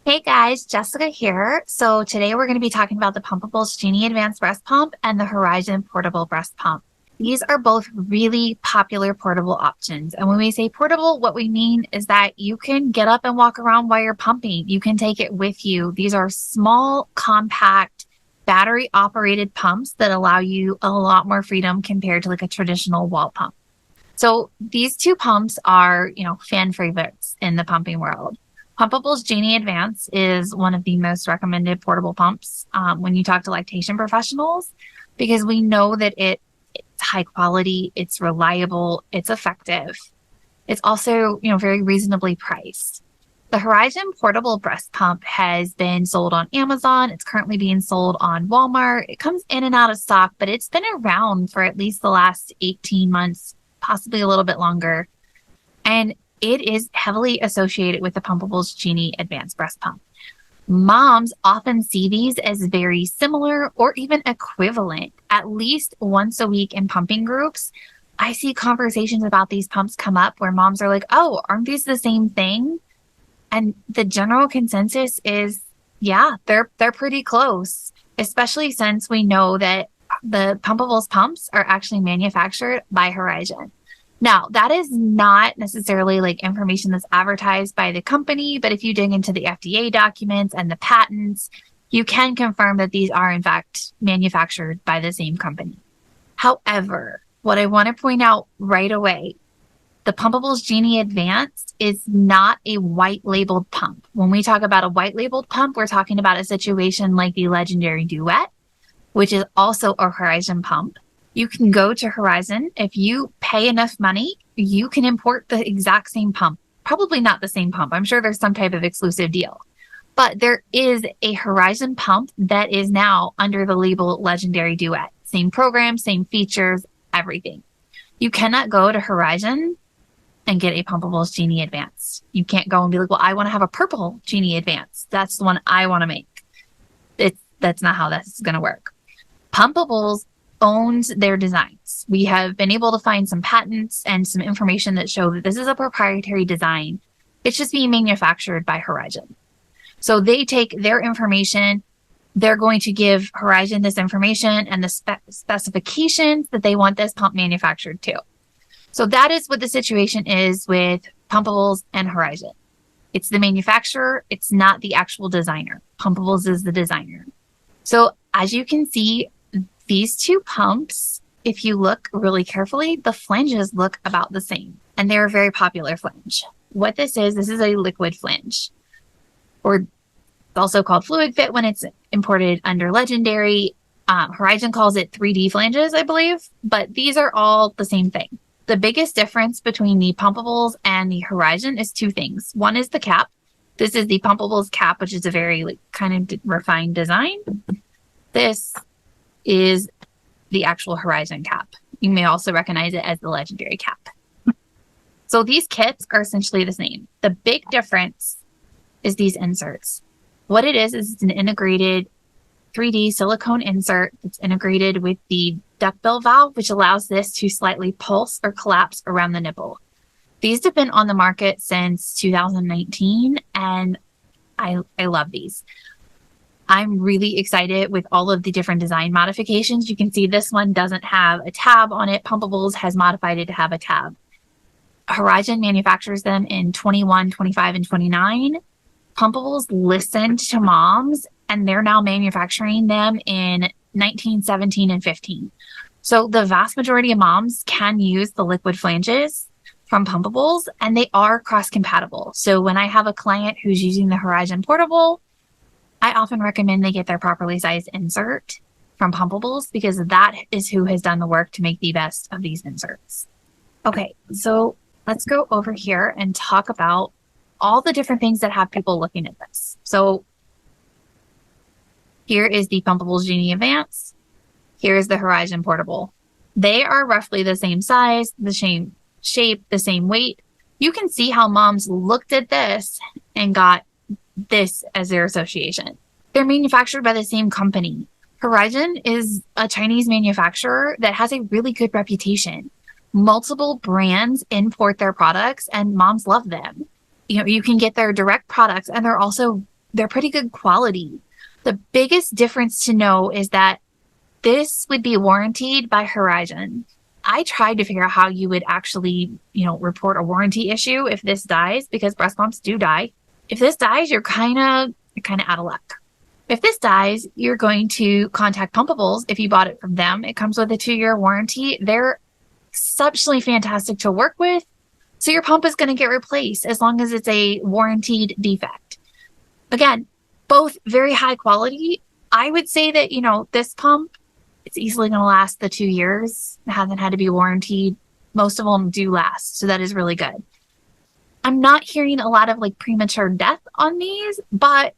Hey guys, Jessica here. So today we're going to be talking about the Pumpables Genie Advanced Breast Pump and the Horigen Portable Breast Pump. These are both really popular portable options. And when we say portable, what we mean is that you can get up and walk around while you're pumping. You can take it with you. These are small, compact, battery operated pumps that allow you a lot more freedom compared to like a traditional wall pump. So these two pumps are, fan favorites in the pumping world. Pumpables Genie Advanced is one of the most recommended portable pumps when you talk to lactation professionals, because we know that it's high quality, it's reliable, it's effective. It's also, very reasonably priced. The Horigen portable breast pump has been sold on Amazon. It's currently being sold on Walmart. It comes in and out of stock, but it's been around for at least the last 18 months, possibly a little bit longer. And it is heavily associated with the Pumpables Genie Advanced Breast Pump. Moms often see these as very similar or even equivalent. At least once a week in pumping groups, I see conversations about these pumps come up where moms are like, oh, aren't these the same thing? And the general consensus is, yeah, they're pretty close, especially since we know that the Pumpables pumps are actually manufactured by Horigen. Now, that is not necessarily like information that's advertised by the company, but if you dig into the FDA documents and the patents, you can confirm that these are in fact manufactured by the same company. However, what I want to point out right away, the Pumpables Genie Advanced is not a white labeled pump. When we talk about a white labeled pump, we're talking about a situation like the legendary Duet, which is also a Horigen pump. You can go to Horigen. If you pay enough money, you can import the exact same pump. Probably not the same pump. I'm sure there's some type of exclusive deal. But there is a Horigen pump that is now under the label Legendary Duet. Same program, same features, everything. You cannot go to Horigen and get a Pumpables Genie Advanced. You can't go and be like, well, I want to have a purple Genie Advanced. That's the one I want to make. That's not how that's going to work. Pumpables owns their designs. We have been able to find some patents and some information that show that this is a proprietary design. It's just being manufactured by Horigen. So they take their information, they're going to give Horigen this information and the specifications that they want this pump manufactured to. So that is what the situation is with Pumpables and Horigen. It's the manufacturer, it's not the actual designer. Pumpables is the designer. So as you can see, these two pumps, if you look really carefully, the flanges look about the same, and they're a very popular flange. What this is a liquid flange, or also called fluid fit when it's imported under Legendary. Horigen calls it 3D flanges, I believe, but these are all the same thing. The biggest difference between the Pumpables and the Horigen is two things. One is the cap. This is the Pumpables cap, which is a very kind of refined design. This is the actual Horigen cap. You may also recognize it as the Legendary cap. So these kits are essentially the same. The big difference is these inserts. What it is it's an integrated 3D silicone insert that's integrated with the duckbill valve, which allows this to slightly pulse or collapse around the nipple. These have been on the market since 2019, and I love these. I'm really excited with all of the different design modifications. You can see this one doesn't have a tab on it. Pumpables has modified it to have a tab. Horigen manufactures them in 21, 25, and 29. Pumpables listened to moms, and they're now manufacturing them in 19, 17, and 15. So the vast majority of moms can use the liquid flanges from Pumpables, and they are cross-compatible. So when I have a client who's using the Horigen portable, I often recommend they get their properly sized insert from Pumpables, because that is who has done the work to make the best of these inserts. Okay, so let's go over here and talk about all the different things that have people looking at this. So here is the Pumpables Genie Advance. Here is the Horigen portable. They are roughly the same size, the same shape, the same weight. You can see how moms looked at this and got this as their association. They're manufactured by the same company. Horigen is a Chinese manufacturer that has a really good reputation. Multiple brands import their products and moms love them. You can get their direct products, and they're also they're pretty good quality. The biggest difference to know is that this would be warranted by Horigen. I tried to figure out how you would actually, report a warranty issue if this dies, because breast pumps do die. If this dies, you're kind of out of luck. If this dies, you're going to contact Pumpables if you bought it from them. It comes with a 2-year warranty. They're exceptionally fantastic to work with. So your pump is going to get replaced as long as it's a warranted defect. Again, both very high quality. I would say that, this pump, it's easily going to last the 2 years. It hasn't had to be warranted. Most of them do last. So that is really good. I'm not hearing a lot of premature death on these, but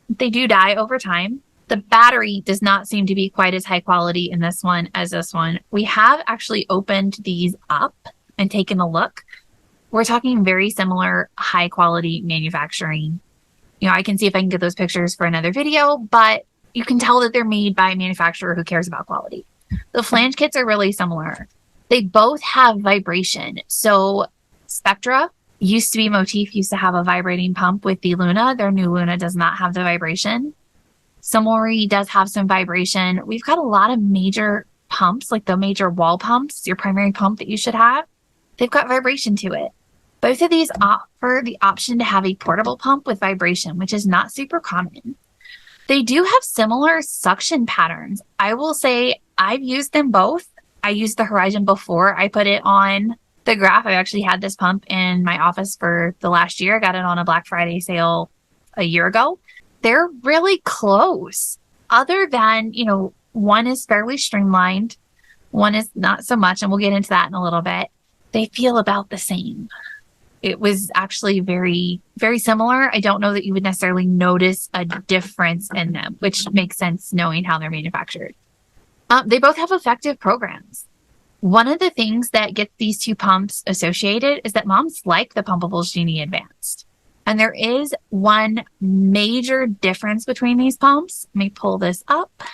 they do die over time. The battery does not seem to be quite as high quality in this one as this one. We have actually opened these up and taken a look. We're talking very similar high quality manufacturing. I can see if I can get those pictures for another video, but you can tell that they're made by a manufacturer who cares about quality. The flange kits are really similar. They both have vibration. So Spectra used to be Motif, used to have a vibrating pump with the Luna. Their new Luna does not have the vibration. Samori does have some vibration. We've got a lot of major pumps, like the major wall pumps, your primary pump that you should have. They've got vibration to it. Both of these offer the option to have a portable pump with vibration, which is not super common. They do have similar suction patterns. I will say I've used them both. I used the Horigen before I put it on the graph. I actually had this pump in my office for the last year. I got it on a Black Friday sale a year ago. They're really close. Other than, one is fairly streamlined, one is not so much, and we'll get into that in a little bit. They feel about the same. It was actually very, very similar. I don't know that you would necessarily notice a difference in them, which makes sense knowing how they're manufactured. They both have effective programs. One of the things that gets these two pumps associated is that moms like the Pumpables Genie Advanced. And there is one major difference between these pumps. Let me pull this up. I'm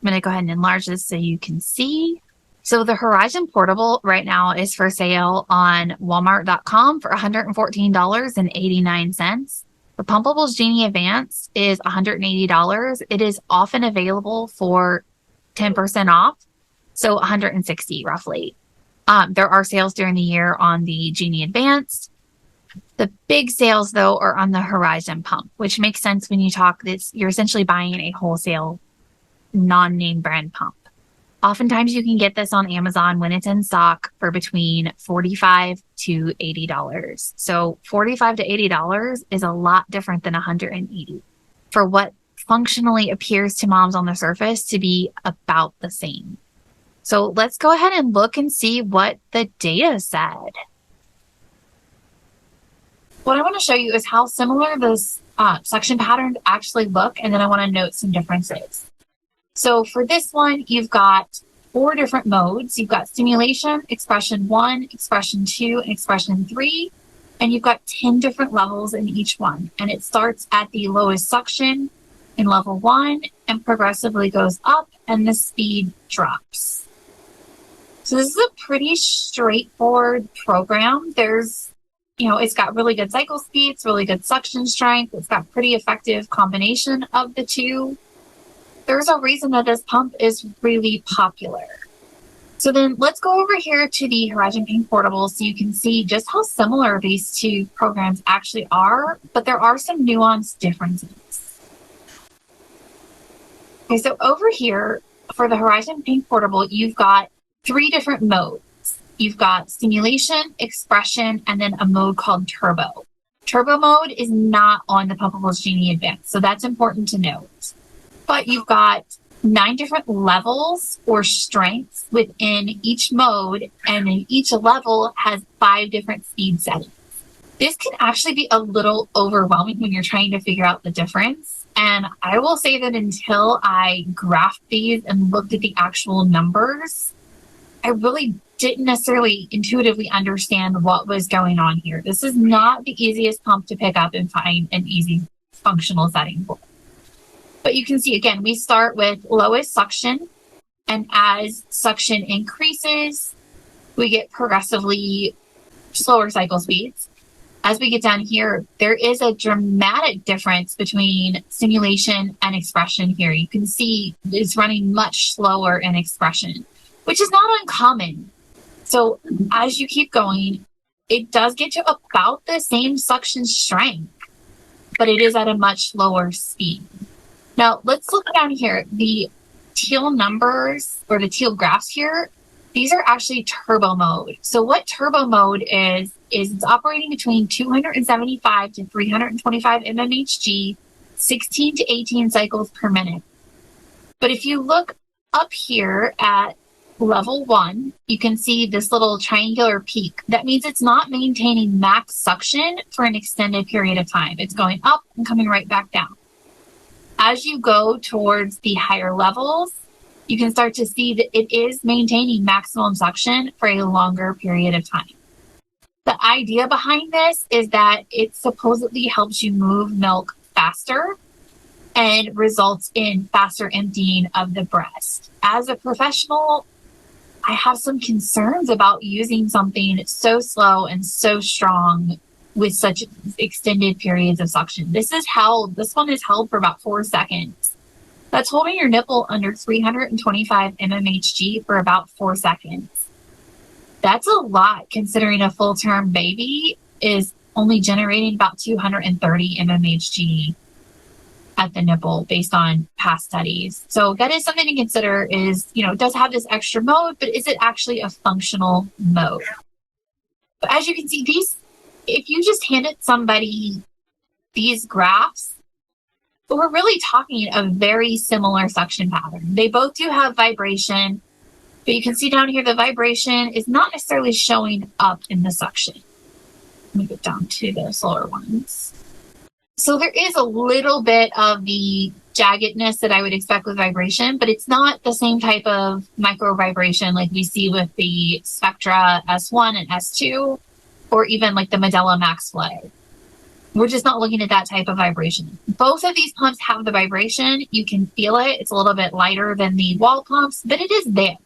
going to go ahead and enlarge this so you can see. So the Horigen Portable right now is for sale on Walmart.com for $114.89. The Pumpables Genie Advanced is $180. It is often available for 10% off, so $160 roughly. There are sales during the year on the Genie Advanced. The big sales, though, are on the Horigen pump, which makes sense when you talk this. You're essentially buying a wholesale non-name brand pump. Oftentimes you can get this on Amazon when it's in stock for between $45 to $80. So $45 to $80 is a lot different than $180 for what functionally appears to moms on the surface to be about the same. So let's go ahead and look and see what the data said. What I want to show you is how similar those suction patterns actually look, and then I want to note some differences. So for this one, you've got 4 different modes. You've got stimulation, expression 1, expression 2, and expression 3. And you've got 10 different levels in each one. And it starts at the lowest suction in level 1 and progressively goes up, and the speed drops. So this is a pretty straightforward program. It's got really good cycle speeds, really good suction strength. It's got pretty effective combination of the two. There's a reason that this pump is really popular. So then let's go over here to the Horigen Pink Portable so you can see just how similar these two programs actually are, but there are some nuanced differences. Okay, so over here for the Horigen Pink Portable, you've got 3 different modes. You've got stimulation, expression, and then a mode called turbo. Turbo mode is not on the Pumpables Genie Advanced, so that's important to note. But you've got 9 different levels or strengths within each mode, and in each level has 5 different speed settings. This can actually be a little overwhelming when you're trying to figure out the difference. And I will say that until I graphed these and looked at the actual numbers, I really didn't necessarily intuitively understand what was going on here. This is not the easiest pump to pick up and find an easy functional setting for. But you can see, again, we start with lowest suction, and as suction increases, we get progressively slower cycle speeds. As we get down here, there is a dramatic difference between stimulation and expression here. You can see it's running much slower in expression, which is not uncommon. So as you keep going, it does get to about the same suction strength, but it is at a much lower speed. Now, let's look down here. The teal numbers, or the teal graphs here, these are actually turbo mode. So what turbo mode is it's operating between 275 to 325 mmHg, 16 to 18 cycles per minute. But if you look up here at level 1, you can see this little triangular peak. That means it's not maintaining max suction for an extended period of time. It's going up and coming right back down. As you go towards the higher levels, you can start to see that it is maintaining maximum suction for a longer period of time. The idea behind this is that it supposedly helps you move milk faster and results in faster emptying of the breast. As a professional, I have some concerns about using something so slow and so strong with such extended periods of suction. This one is held for about 4 seconds. That's holding your nipple under 325 mmHg for about 4 seconds. That's a lot, considering a full-term baby is only generating about 230 mmHg at the nipple based on past studies. So that is something to consider is, it does have this extra mode, but is it actually a functional mode? But as you can see, if you just handed somebody these graphs, we're really talking a very similar suction pattern. They both do have vibration, but you can see down here the vibration is not necessarily showing up in the suction. Let me get down to the slower ones. So there is a little bit of the jaggedness that I would expect with vibration, but it's not the same type of micro vibration like we see with the Spectra S1 and S2, or even like the Medela Max Flow. We're just not looking at that type of vibration. Both of these pumps have the vibration. You can feel it. It's a little bit lighter than the wall pumps, but it is there.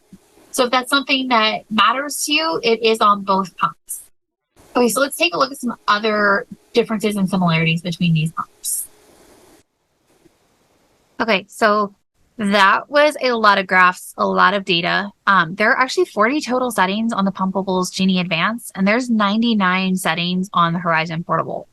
So if that's something that matters to you, it is on both pumps. Okay, so let's take a look at some other differences and similarities between these pumps. Okay, so that was a lot of graphs, a lot of data. There are actually 40 total settings on the Pumpables Genie Advanced, and there's 99 settings on the Horigen Portable.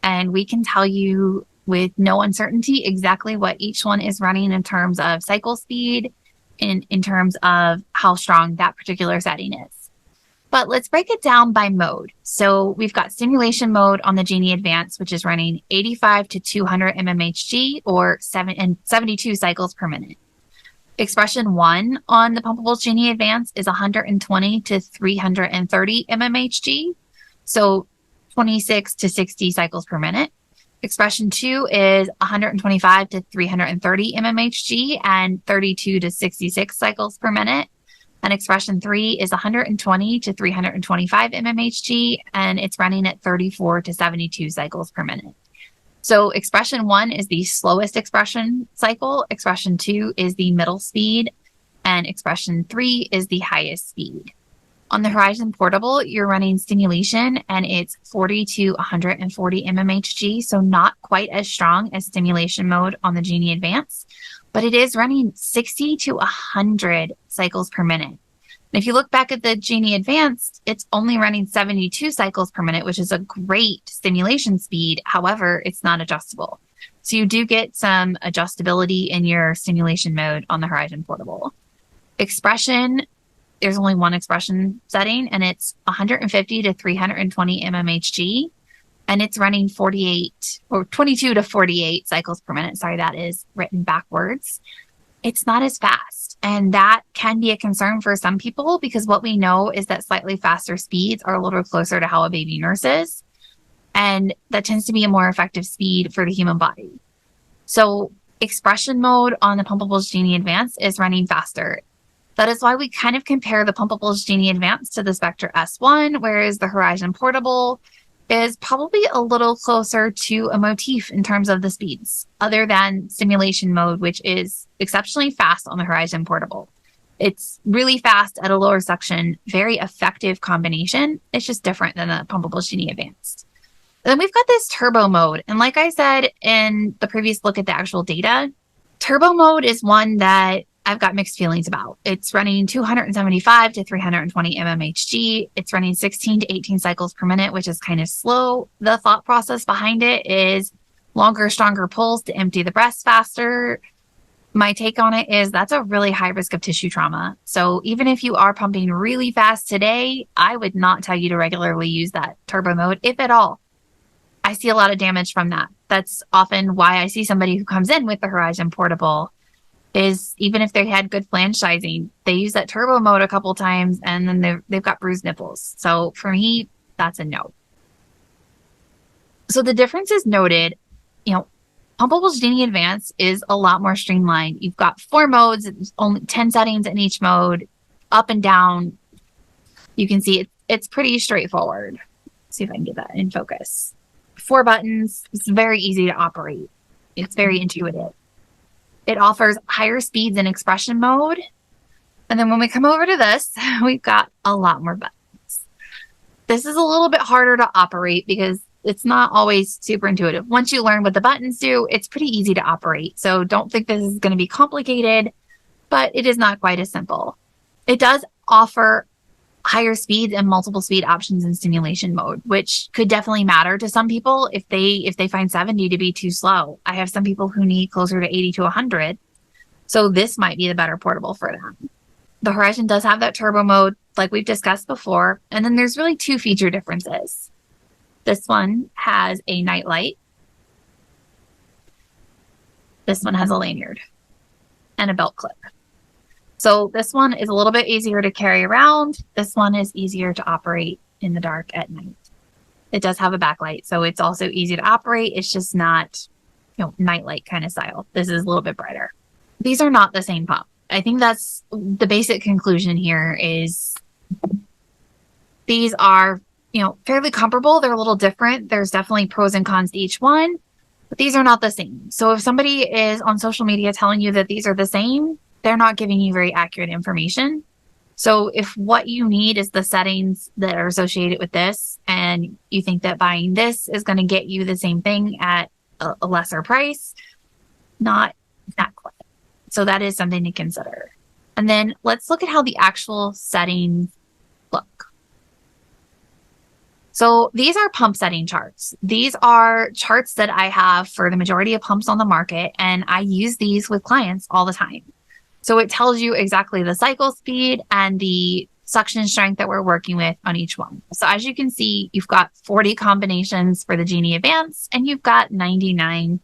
And we can tell you with no uncertainty exactly what each one is running in terms of cycle speed, in terms of how strong that particular setting is. But let's break it down by mode. So we've got stimulation mode on the Genie Advanced, which is running 85 to 200 mmHg or 72 cycles per minute. Expression 1 on the Pumpables Genie Advanced is 120 to 330 mmHg, so 26 to 60 cycles per minute. Expression 2 is 125 to 330 mmHg and 32 to 66 cycles per minute. And expression 3 is 120 to 325 mmHg, and it's running at 34 to 72 cycles per minute. So expression 1 is the slowest expression cycle, expression 2 is the middle speed, and expression 3 is the highest speed. On the Horigen Portable, you're running stimulation, and it's 40 to 140 mmHg, so not quite as strong as stimulation mode on the Genie Advanced, but it is running 60 to 100 cycles per minute. And if you look back at the Genie Advanced, it's only running 72 cycles per minute, which is a great stimulation speed. However, it's not adjustable. So you do get some adjustability in your stimulation mode on the Horigen Portable. Expression, there's only one expression setting, and it's 150 to 320 mmHg, and it's running 48 or 22 to 48 cycles per minute. Sorry, that is written backwards. It's not as fast, and that can be a concern for some people because what we know is that slightly faster speeds are a little closer to how a baby nurses, and that tends to be a more effective speed for the human body. So expression mode on the Pumpables Genie Advanced is running faster. That is why we kind of compare the Pumpables Genie Advanced to the Spectra S1, whereas the Horigen Portable is probably a little closer to a motif in terms of the speeds, other than stimulation mode, which is exceptionally fast on the Horigen Portable. It's really fast at a lower suction, very effective combination. It's just different than the Pumpables Genie Advanced. Then we've got this turbo mode. And like I said in the previous look at the actual data, turbo mode is one that I've got mixed feelings about. It's running 275 to 320 mmHg. It's running 16 to 18 cycles per minute, which is kind of slow. The thought process behind it is longer, stronger pulls to empty the breast faster. My take on it is that's a really high risk of tissue trauma. So even if you are pumping really fast today, I would not tell you to regularly use that turbo mode, if at all. I see a lot of damage from that. That's often why I see somebody who comes in with the Horigen Portable is even if they had good flange sizing, they use that turbo mode a couple times and then they've got bruised nipples. So for me, that's a no. So the difference is noted, Pumpables Genie Advanced is a lot more streamlined. You've got 4 modes, only 10 settings in each mode, up and down. You can see it's pretty straightforward. Let's see if I can get that in focus. 4 buttons. It's very easy to operate. It's very intuitive. It offers higher speeds in expression mode. And then when we come over to this, we've got a lot more buttons. This is a little bit harder to operate because it's not always super intuitive. Once you learn what the buttons do, it's pretty easy to operate. So don't think this is going to be complicated, but it is not quite as simple. It does offer higher speeds and multiple speed options in stimulation mode, which could definitely matter to some people if they find 70 to be too slow. I have some people who need closer to 80 to 100. So this might be the better portable for them. The Horigen does have that turbo mode, like we've discussed before. And then there's really 2 feature differences. This one has a night light. This one has a lanyard and a belt clip. So this one is a little bit easier to carry around. This one is easier to operate in the dark at night. It does have a backlight, so it's also easy to operate. It's just not, nightlight kind of style. This is a little bit brighter. These are not the same pump. I think that's the basic conclusion here is these are fairly comparable. They're a little different. There's definitely pros and cons to each one, but these are not the same. So if somebody is on social media telling you that these are the same, they're not giving you very accurate information. So if what you need is the settings that are associated with this, and you think that buying this is going to get you the same thing at a lesser price, not quite. So that is something to consider. And then let's look at how the actual settings look. So these are pump setting charts. These are charts that I have for the majority of pumps on the market, and I use these with clients all the time. So it tells you exactly the cycle speed and the suction strength that we're working with on each one. So as you can see, you've got 40 combinations for the Genie Advanced, and you've got 99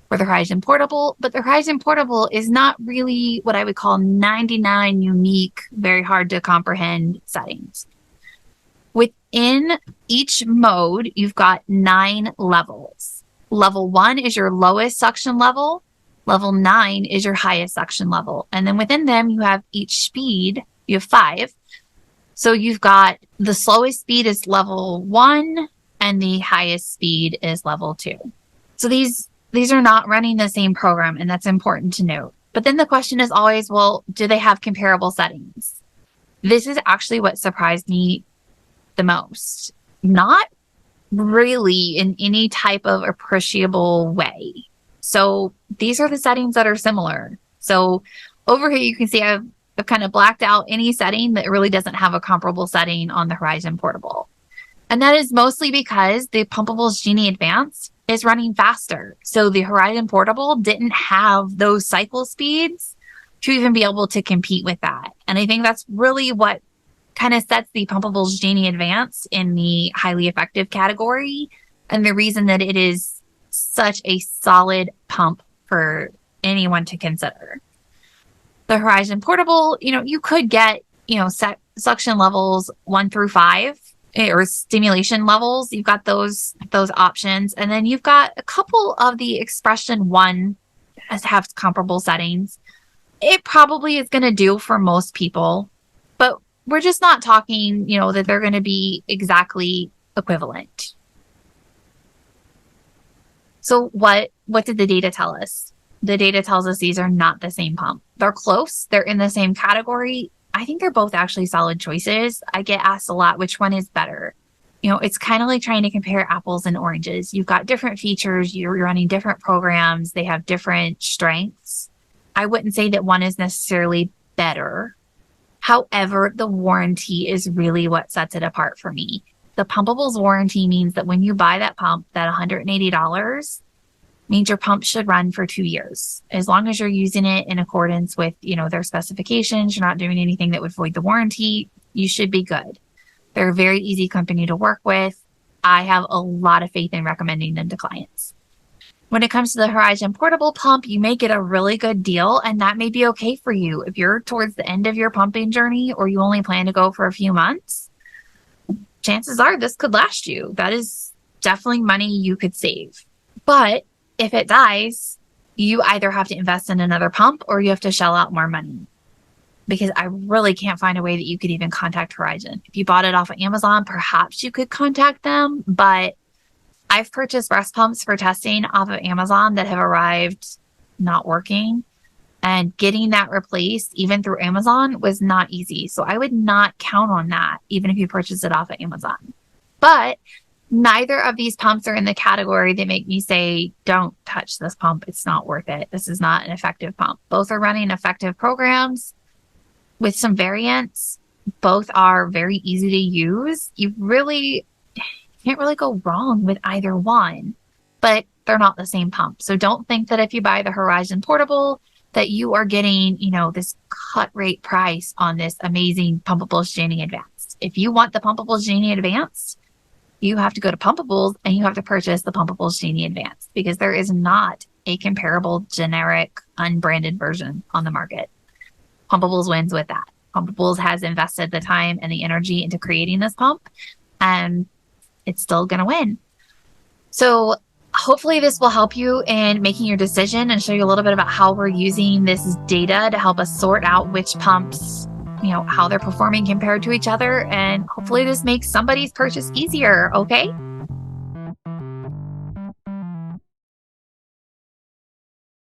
for the Horigen Portable. But the Horigen Portable is not really what I would call 99 unique, very hard to comprehend settings. Within each mode, you've got 9 levels. Level 1 is your lowest suction level. Level 9 is your highest suction level. And then within them, you have each speed. You have 5. So you've got the slowest speed is level 1 and the highest speed is level 2. So these are not running the same program, and that's important to note. But then the question is always, well, do they have comparable settings? This is actually what surprised me the most. Not really in any type of appreciable way. So these are the settings that are similar. So over here, you can see I've kind of blacked out any setting that really doesn't have a comparable setting on the Horigen Portable. And that is mostly because the Pumpables Genie Advanced is running faster. So the Horigen Portable didn't have those cycle speeds to even be able to compete with that. And I think that's really what kind of sets the Pumpables Genie Advanced in the highly effective category, and the reason that it is such a solid pump for anyone to consider. The Horigen Portable, you could get, set suction levels 1 through 5 or stimulation levels. You've got those options. And then you've got a couple of the expression 1 as have comparable settings. It probably is going to do for most people, but we're just not talking, that they're going to be exactly equivalent. So what did the data tell us? The data tells us these are not the same pump. They're close. They're in the same category. I think they're both actually solid choices. I get asked a lot, which one is better? It's kind of like trying to compare apples and oranges. You've got different features, you're running different programs, they have different strengths. I wouldn't say that one is necessarily better. However, the warranty is really what sets it apart for me. The Pumpables warranty means that when you buy that pump, that $180 means your pump should run for 2 years. As long as you're using it in accordance with, their specifications, you're not doing anything that would void the warranty, you should be good. They're a very easy company to work with. I have a lot of faith in recommending them to clients. When it comes to the Horigen portable pump, you may get a really good deal, and that may be okay for you. If you're towards the end of your pumping journey or you only plan to go for a few months, chances are this could last you. That is definitely money you could save. But if it dies, you either have to invest in another pump or you have to shell out more money. Because I really can't find a way that you could even contact Horigen. If you bought it off of Amazon, perhaps you could contact them, but I've purchased breast pumps for testing off of Amazon that have arrived not working, and getting that replaced even through Amazon was not easy. So I would not count on that, even if you purchase it off of Amazon. But neither of these pumps are in the category that make me say, don't touch this pump. It's not worth it. This is not an effective pump. Both are running effective programs with some variants. Both are very easy to use. You can't really go wrong with either one, but they're not the same pump. So don't think that if you buy the Horigen portable that you are getting, this cut rate price on this amazing Pumpables Genie Advanced. If you want the Pumpables Genie Advanced, you have to go to Pumpables and you have to purchase the Pumpables Genie Advanced, because there is not a comparable generic unbranded version on the market. Pumpables wins with that. Pumpables has invested the time and the energy into creating this pump, and it's still going to win. So hopefully this will help you in making your decision and show you a little bit about how we're using this data to help us sort out which pumps, how they're performing compared to each other. And hopefully this makes somebody's purchase easier. Okay.